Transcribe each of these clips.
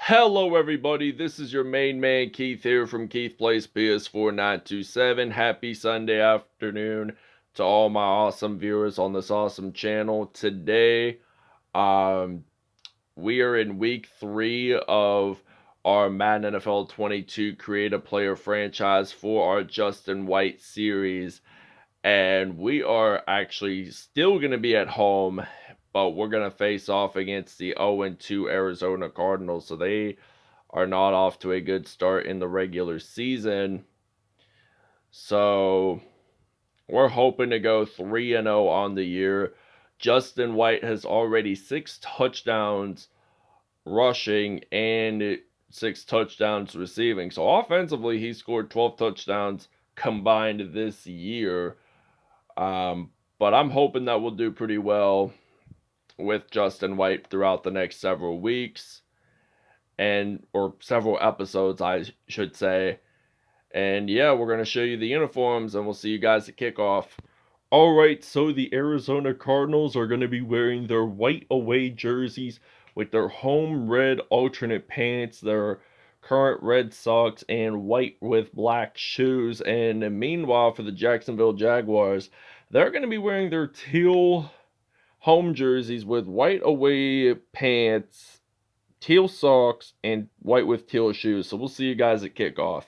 Hello everybody, this is your main man Keith here from Keith Plays PS4 927. Happy Sunday afternoon to all my awesome viewers on this awesome channel. Today, um, we are in week 3 of our Madden NFL 22 Create a Player franchise for our Justin White series. And we are actually still going to be at home, but we're going to face off against the 0-2 Arizona Cardinals. So they are not off to a good start in the regular season. So we're hoping to go 3-0 on the year. Justin White has already 6 touchdowns rushing and 6 touchdowns receiving. So offensively, he scored 12 touchdowns combined this year. But I'm hoping that we'll do pretty well with Justin White throughout the next several weeks or several episodes, I should say. And yeah, we're going to show you the uniforms and we'll see you guys at kickoff. Alright, so the Arizona Cardinals are going to be wearing their white away jerseys with their home red alternate pants, their current red socks, and white with black shoes. And meanwhile, for the Jacksonville Jaguars, they're going to be wearing their teal home jerseys with white away pants, teal socks, and white with teal shoes. So we'll see you guys at kickoff.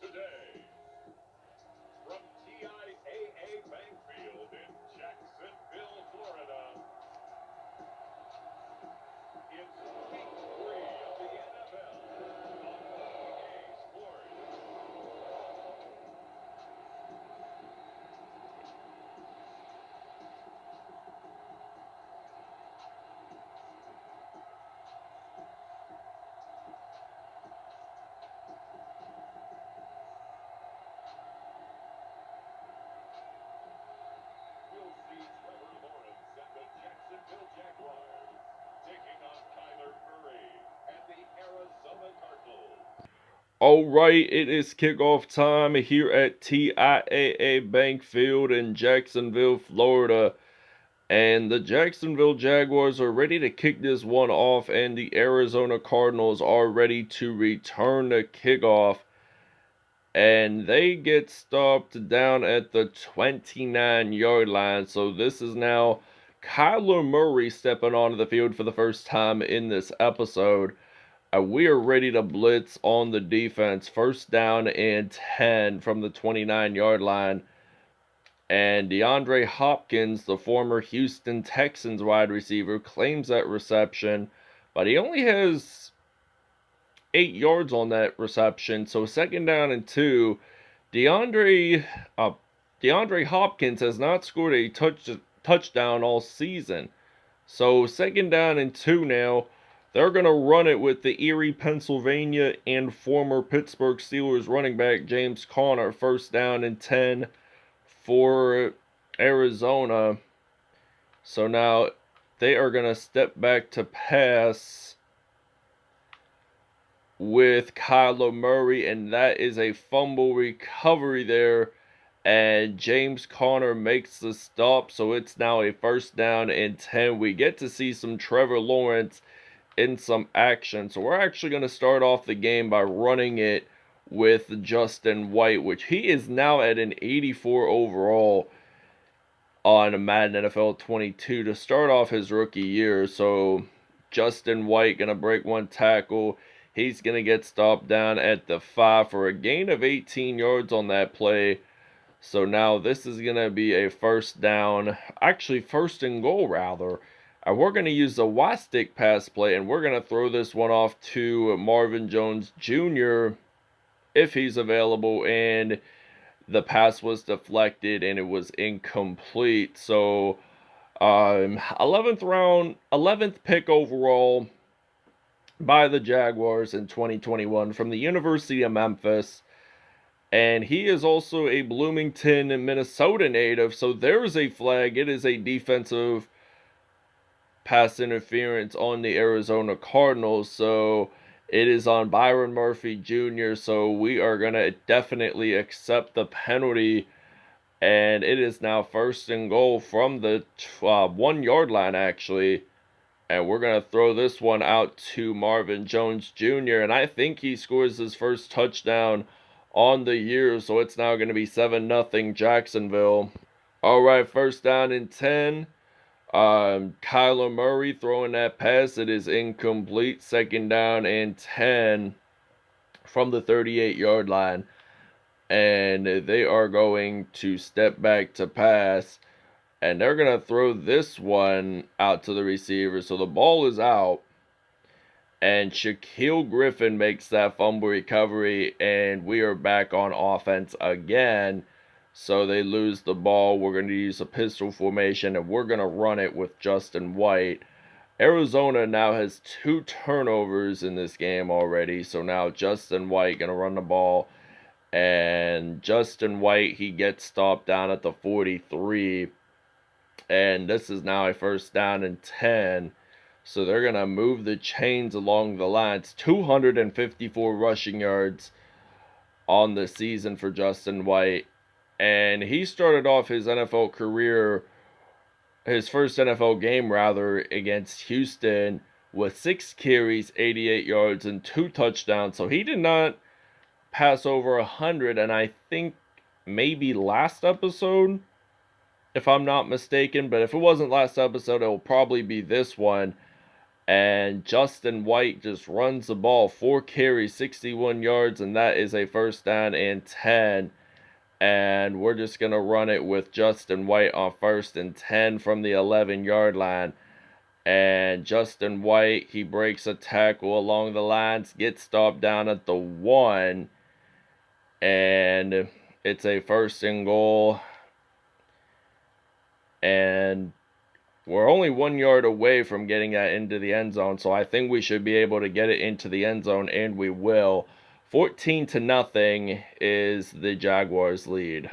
Today, from TIAA Bankfield in Jacksonville, Florida, it's week 3 of the NFL on EA Sports. We'll see Trevor Lawrence and the Jacksonville Jaguars taking on Kyler Murray and the Arizona Cardinals. Alright, it is kickoff time here at TIAA Bankfield in Jacksonville, Florida. And the Jacksonville Jaguars are ready to kick this one off, and the Arizona Cardinals are ready to return the kickoff. And they get stopped down at the 29-yard line. So this is now Kyler Murray stepping onto the field for the first time in this episode. We are ready to blitz on the defense. First down and 10 from the 29-yard line. And DeAndre Hopkins, the former Houston Texans wide receiver, claims that reception. But he only has 8 yards on that reception. So second down and 2. DeAndre Hopkins has not scored a touchdown all season. So second down and 2 now. They're going to run it with the Erie, Pennsylvania, and former Pittsburgh Steelers running back James Conner. First down and 10 for Arizona. So now they are going to step back to pass with Kyler Murray, and that is a fumble recovery there. And James Conner makes the stop, so it's now a first down and 10. We get to see some Trevor Lawrence in some action. So we're actually going to start off the game by running it with Justin White, which he is now at an 84 overall on Madden NFL 22 to start off his rookie year. So Justin White going to break one tackle. He's going to get stopped down at the 5 for a gain of 18 yards on that play. So now this is going to be a first down, actually first and goal rather. And we're going to use the Y-stick pass play, and we're going to throw this one off to Marvin Jones Jr. if he's available. And the pass was deflected and it was incomplete. So 11th pick overall by the Jaguars in 2021 from the University of Memphis. And he is also a Bloomington, Minnesota native. So there is a flag. It is a defensive pass interference on the Arizona Cardinals. So it is on Byron Murphy Jr. So we are going to definitely accept the penalty. And it is now first and goal from the 1 yard line, actually. And we're going to throw this one out to Marvin Jones Jr. And I think he scores his first touchdown on the year. So it's now going to be 7-0 Jacksonville. All right, first down and 10. Kyler Murray throwing that pass. It is incomplete. Second down and 10 from the 38-yard line. And they are going to step back to pass. And they're going to throw this one out to the receiver. So the ball is out. And Shaquille Griffin makes that fumble recovery. And we are back on offense again. So they lose the ball. We're going to use a pistol formation. And we're going to run it with Justin White. Arizona now has 2 turnovers in this game already. So now Justin White going to run the ball. And Justin White, he gets stopped down at the 43. And this is now a first down and 10. So they're going to move the chains along the lines. 254 rushing yards on the season for Justin White. And he started off his NFL career, his first NFL game rather, against Houston with 6 carries, 88 yards, and 2 touchdowns. So he did not pass over 100. And I think maybe last episode, if I'm not mistaken, but if it wasn't last episode, it will probably be this one. And Justin White just runs the ball, 4 carries, 61 yards, and that is a first down and 10. And we're just going to run it with Justin White on first and 10 from the 11-yard line. And Justin White, he breaks a tackle along the lines, gets stopped down at the 1. And it's a first and goal. And we're only 1 yard away from getting that into the end zone, so I think we should be able to get it into the end zone, and we will. 14-0 is the Jaguars' lead.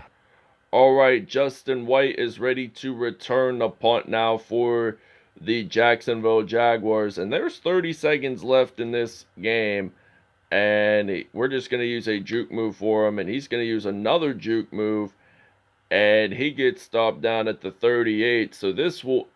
All right, Justin White is ready to return the punt now for the Jacksonville Jaguars, and there's 30 seconds left in this game, and we're just going to use a juke move for him, and he's going to use another juke move, and he gets stopped down at the 38, so this will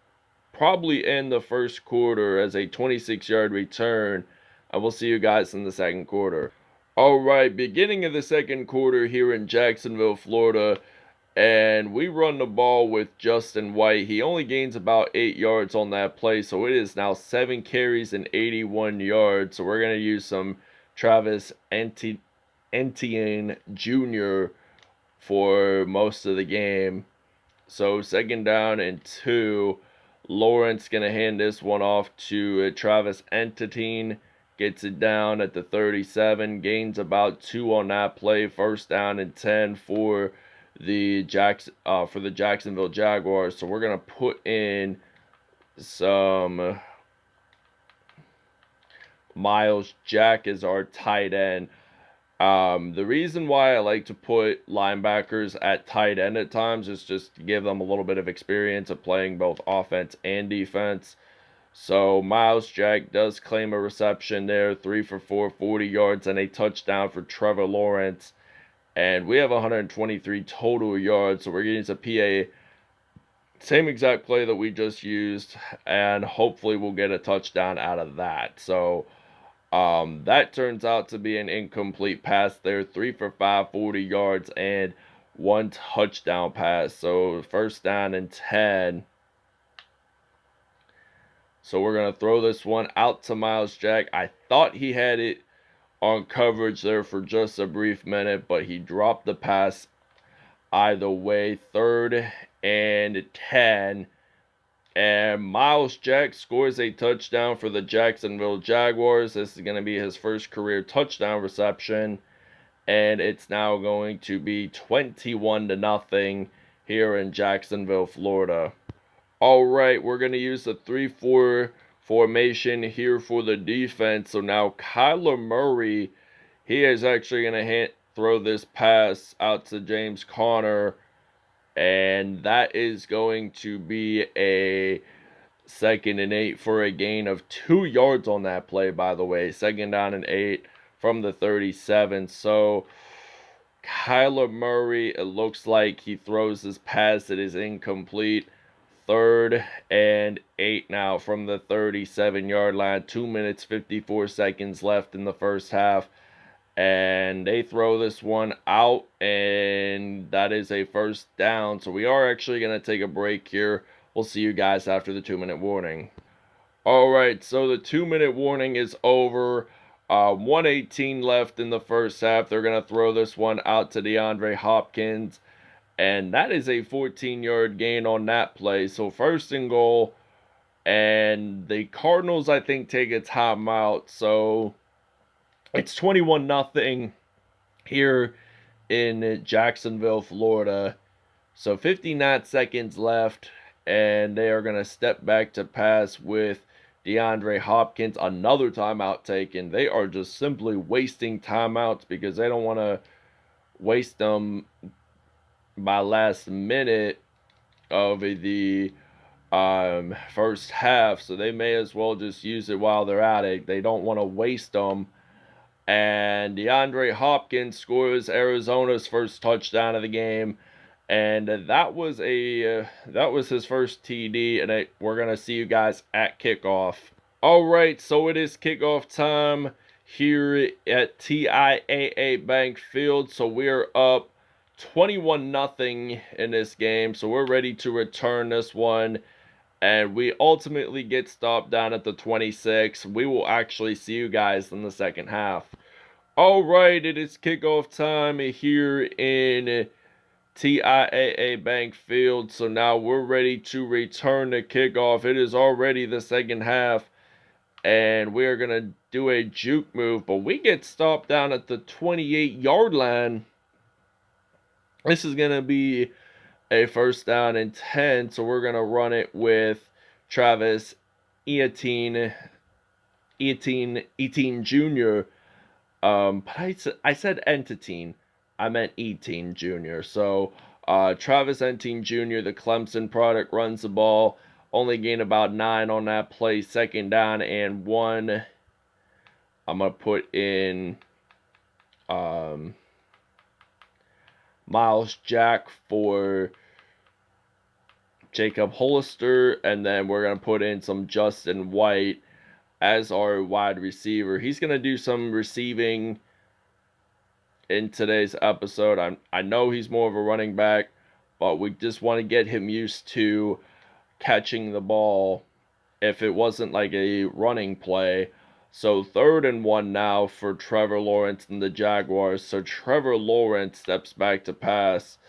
probably end the first quarter as a 26-yard return. I will see you guys in the second quarter. All right, beginning of the second quarter here in Jacksonville, Florida, and we run the ball with Justin White. He only gains about 8 yards on that play, so it is now 7 carries and 81 yards. So we're going to use some Travis Etienne Jr. for most of the game. So second down and 2. Lawrence going to hand this one off to Travis Etienne. Gets it down at the 37. Gains about 2 on that play. First down and 10 for the Jacksonville Jaguars. So we're going to put in some Miles Jack as our tight end. The reason why I like to put linebackers at tight end at times is just to give them a little bit of experience of playing both offense and defense. So Miles Jack does claim a reception there, 3 for 4, 40 yards, and a touchdown for Trevor Lawrence. And we have 123 total yards, so we're getting a PA. Same exact play that we just used, and hopefully we'll get a touchdown out of that. So that turns out to be an incomplete pass there. 3 for 5, 40 yards, and 1 touchdown pass. So first down and 10. So we're going to throw this one out to Miles Jack. I thought he had it on coverage there for just a brief minute, but he dropped the pass either way. Third and 10. And Miles Jack scores a touchdown for the Jacksonville Jaguars. This is going to be his first career touchdown reception. And it's now going to be 21-0 here in Jacksonville, Florida. All right, we're going to use the 3-4 formation here for the defense. So now Kyler Murray, he is actually going to throw this pass out to James Conner. And that is going to be a 2nd and 8 for a gain of 2 yards on that play, by the way. 2nd down and 8 from the 37. So Kyler Murray, it looks like he throws his pass. It is incomplete. third and 8 now from the 37-yard line. 2 minutes 54 seconds left in the first half. And they throw this one out, and that is a first down. So we are actually going to take a break here. We'll see you guys after the 2-minute warning. All right, so the 2-minute warning is over. 118 left in the first half. They're going to throw this one out to DeAndre Hopkins, and that is a 14-yard gain on that play. So first and goal, and the Cardinals, I think, take a timeout. So it's 21-0 here in Jacksonville, Florida. So 59 seconds left, and they are going to step back to pass with DeAndre Hopkins. Another timeout taken. They are just simply wasting timeouts because they don't want to waste them by last minute of the first half. So they may as well just use it while they're at it. They don't want to waste them. And DeAndre Hopkins scores Arizona's first touchdown of the game, and that was his first TD. And we're gonna see you guys at kickoff. All right, so it is kickoff time here at TIAA Bank Field. So we're up 21-0 in this game. So we're ready to return this one. And we ultimately get stopped down at the 26. We will actually see you guys in the second half. All right, it is kickoff time here in TIAA Bank Field. So now we're ready to return the kickoff. It is already the second half, and we are going to do a juke move, but we get stopped down at the 28-yard line. This is going to be a first down and 10, so we're going to run it with Travis Etienne Jr. But I said Entienne. I meant Etienne Jr. So Travis Etienne Jr., the Clemson product, runs the ball. Only gain about 9 on that play. Second down and 1. I'm going to put in Miles Jack for Jacob Hollister, and then we're going to put in some Justin White as our wide receiver. He's going to do some receiving in today's episode. I know he's more of a running back, but we just want to get him used to catching the ball if it wasn't like a running play. So 3rd and 1 now for Trevor Lawrence and the Jaguars. So Trevor Lawrence steps back to pass,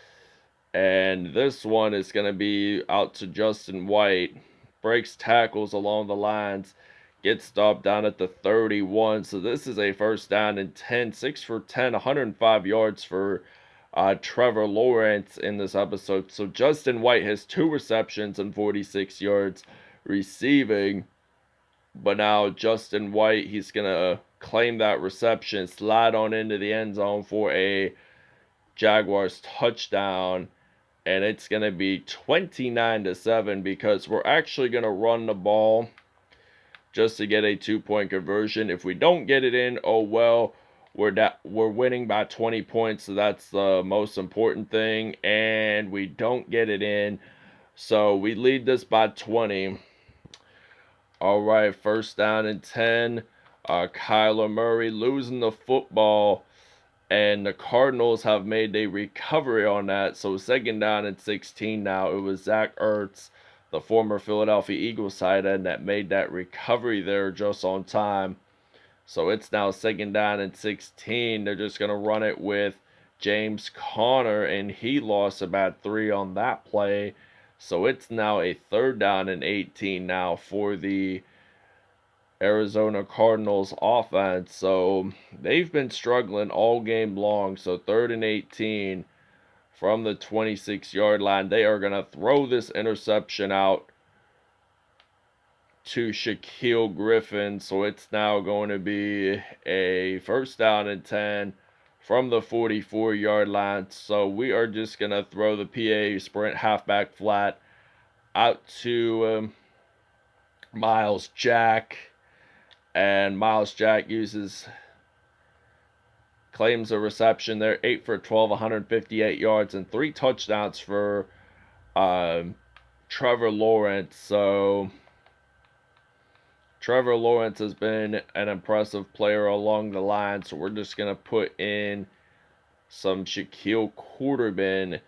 and this one is going to be out to Justin White. Breaks tackles along the lines. Gets stopped down at the 31. So this is a first down and 10. 6 for 10. 105 yards for Trevor Lawrence in this episode. So Justin White has 2 receptions and 46 yards receiving. But now Justin White, he's going to claim that reception, slide on into the end zone for a Jaguars touchdown. And it's going to be 29-7 because we're actually going to run the ball just to get a 2-point conversion. If we don't get it in, oh well, we're winning by 20 points, so that's the most important thing. And we don't get it in, so we lead this by 20. All right, first down and 10. Kyler Murray losing the football, and the Cardinals have made a recovery on that. So second down and 16 now. It was Zach Ertz, the former Philadelphia Eagles tight end, that made that recovery there just on time. So it's now second down and 16. They're just going to run it with James Conner, and he lost about 3 on that play. So it's now a 3rd down and 18 now for the Arizona Cardinals offense. So they've been struggling all game long. So 3rd and 18 from the 26-yard line. They are going to throw this interception out to Shaquille Griffin. So it's now going to be a first down and 10 from the 44-yard line. So we are just going to throw the PA sprint halfback flat out to Miles Jack. And Miles Jack claims a reception there, 8 for 12, 158 yards, and 3 touchdowns for Trevor Lawrence. So Trevor Lawrence has been an impressive player along the line, so we're just going to put in some Shaquille Quarterman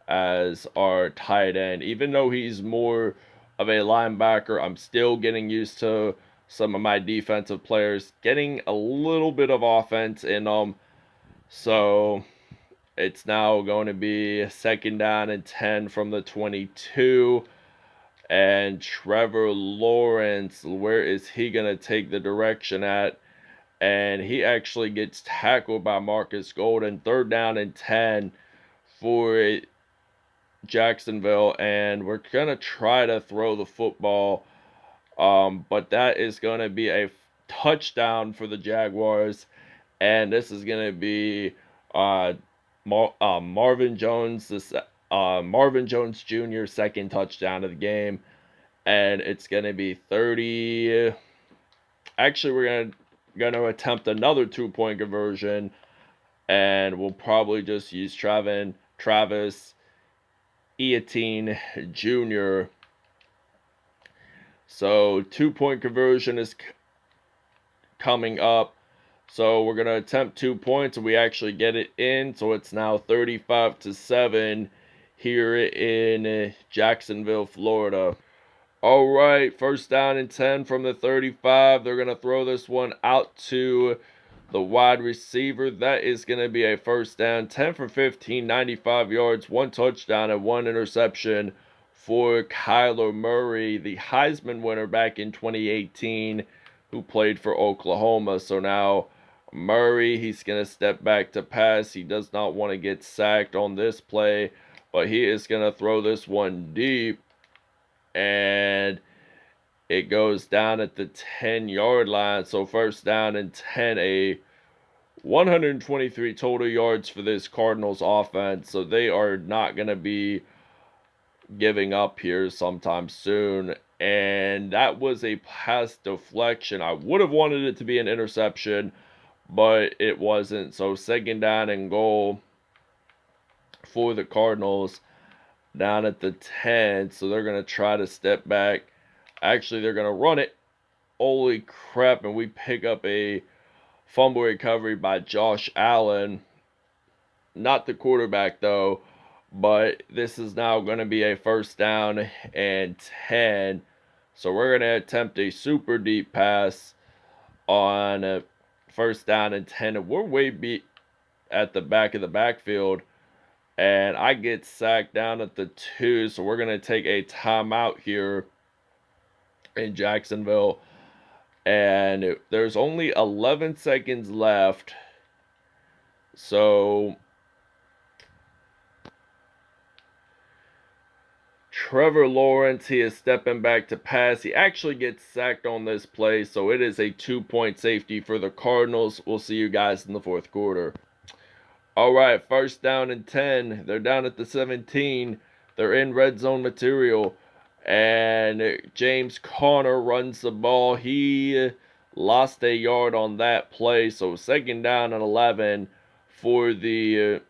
as our tight end. Even though he's more of a linebacker, I'm still getting used to some of my defensive players getting a little bit of offense in them. So it's now going to be second down and 10 from the 22. And Trevor Lawrence, where is he going to take the direction at? And he actually gets tackled by Marcus Golden. Third down and 10 for Jacksonville. And we're going to try to throw the football. But that is going to be a touchdown for the Jaguars. And this is going to be Marvin Jones, Marvin Jones Jr. second touchdown of the game. And it's going to be 30. Actually, we're going to attempt another 2-point conversion, and we'll probably just use Travis Etienne Jr. So 2-point conversion is coming up. So we're going to attempt 2 points, and we actually get it in. So it's now 35-7 here in Jacksonville, Florida. All right, first down and 10 from the 35. They're going to throw this one out to the wide receiver. That is going to be a first down. 10 for 15, 95 yards, 1 touchdown, and 1 interception for Kyler Murray, the Heisman winner back in 2018, who played for Oklahoma. So now Murray, he's going to step back to pass. He does not want to get sacked on this play, but he is going to throw this one deep. And it goes down at the 10-yard line. So first down and 10, a 123 total yards for this Cardinals offense. So they are not going to be giving up here sometime soon. And that was a pass deflection. I would have wanted it to be an interception, but it wasn't. So second down and goal for the Cardinals down at the 10. So they're going to try to step back. Actually, they're going to run it. Holy crap. And we pick up a fumble recovery by Josh Allen. Not the quarterback, though. But this is now going to be a first down and 10. So we're going to attempt a super deep pass on a first down and 10. And we're way beat at the back of the backfield. And I get sacked down at the 2. So we're going to take a timeout here in Jacksonville. And there's only 11 seconds left. So Trevor Lawrence, he is stepping back to pass. He actually gets sacked on this play. So it is a 2-point safety for the Cardinals. We'll see you guys in the fourth quarter. All right, first down and 10. They're down at the 17. They're in red zone material. And James Conner runs the ball. He lost a yard on that play. So second down and 11 for the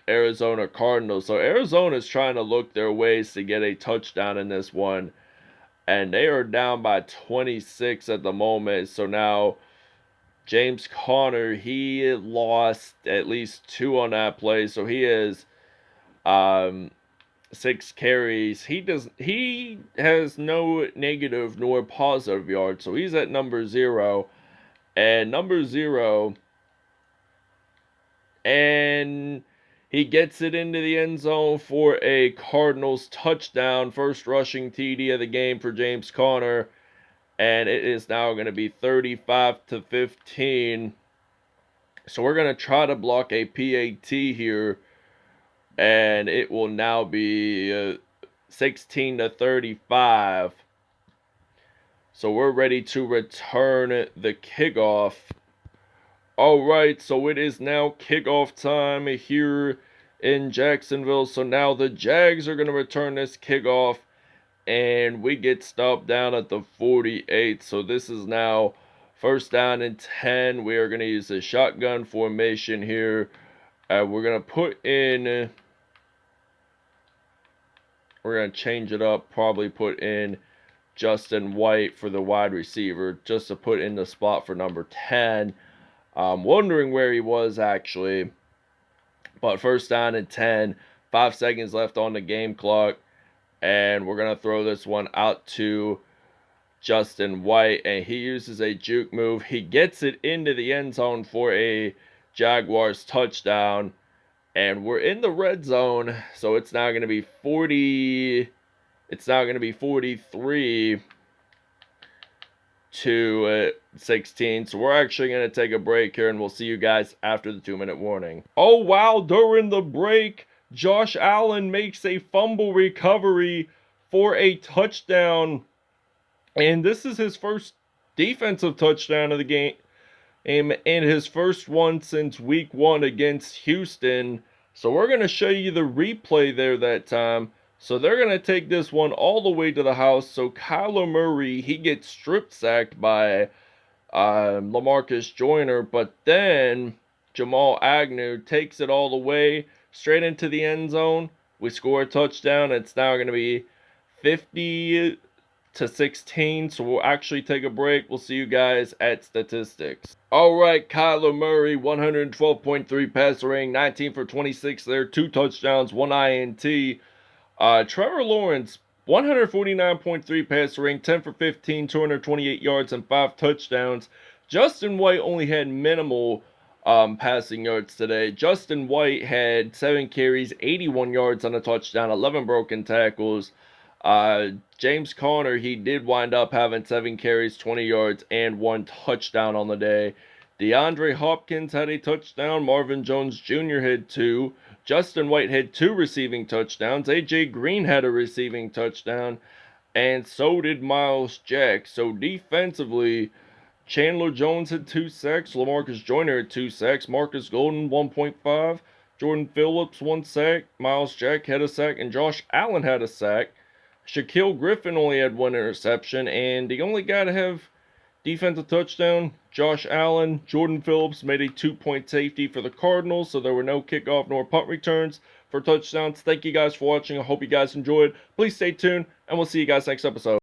Arizona Cardinals. So Arizona's trying to look their ways to get a touchdown in this one. And they are down by 26 at the moment. So now James Conner, he lost at least 2 on that play. So he is 6 carries. He has no negative nor positive yards. So he's at number 0. And number 0. And he gets it into the end zone for a Cardinals touchdown. First rushing TD of the game for James Conner. And it is now going to be 35-15. So we're going to try to block a PAT here. And it will now be 16-35. So we're ready to return the kickoff. All right, so it is now kickoff time here in Jacksonville. So now the Jags are going to return this kickoff. And we get stopped down at the 48. So this is now first down and 10. We are going to use a shotgun formation here. We're going to put in We're going to change it up, probably put in Justin White for the wide receiver, just to put in the spot for number 10. I'm wondering where he was actually. But first down and 10, 5 seconds left on the game clock. And we're going to throw this one out to Justin White. And he uses a juke move. He gets it into the end zone for a Jaguars touchdown. And we're in the red zone. So it's now going to be 40. It's now going to be 43 to 16. So we're actually going to take a break here, and we'll see you guys after the 2-minute warning. Oh, wow. During the break, Josh Allen makes a fumble recovery for a touchdown. And this is his first defensive touchdown of the game. And his first one since week 1 against Houston. So we're going to show you the replay there that time. So they're going to take this one all the way to the house. So Kyler Murray, he gets strip sacked by LaMarcus Joyner. But then Jamal Agnew takes it all the way straight into the end zone. We score a touchdown. It's now going to be 50 to 16. So we'll actually take a break. We'll see you guys at statistics. All right, Kyler Murray, 112.3 passer rating, 19 for 26 there, 2 touchdowns, 1 INT. Trevor Lawrence, 149.3 passer rating, 10 for 15, 228 yards and 5 touchdowns. Justin White only had minimal passing yards today. Justin White had 7 carries, 81 yards on a touchdown, 11 broken tackles. James Conner, he did wind up having 7 carries, 20 yards, and 1 touchdown on the day. DeAndre Hopkins had a touchdown. Marvin Jones Jr. had 2. Justin White had 2 receiving touchdowns. AJ Green had a receiving touchdown. And so did Miles Jack. So defensively, Chandler Jones had 2 sacks. LaMarcus Joyner had 2 sacks. Marcus Golden, 1.5. Jordan Phillips, 1 sack. Miles Jack had a sack. And Josh Allen had a sack. Shaquille Griffin only had 1 interception, and the only guy to have defensive touchdown, Josh Allen. Jordan Phillips made a 2-point safety for the Cardinals, so there were no kickoff nor punt returns for touchdowns. Thank you guys for watching. I hope you guys enjoyed. Please stay tuned, and we'll see you guys next episode.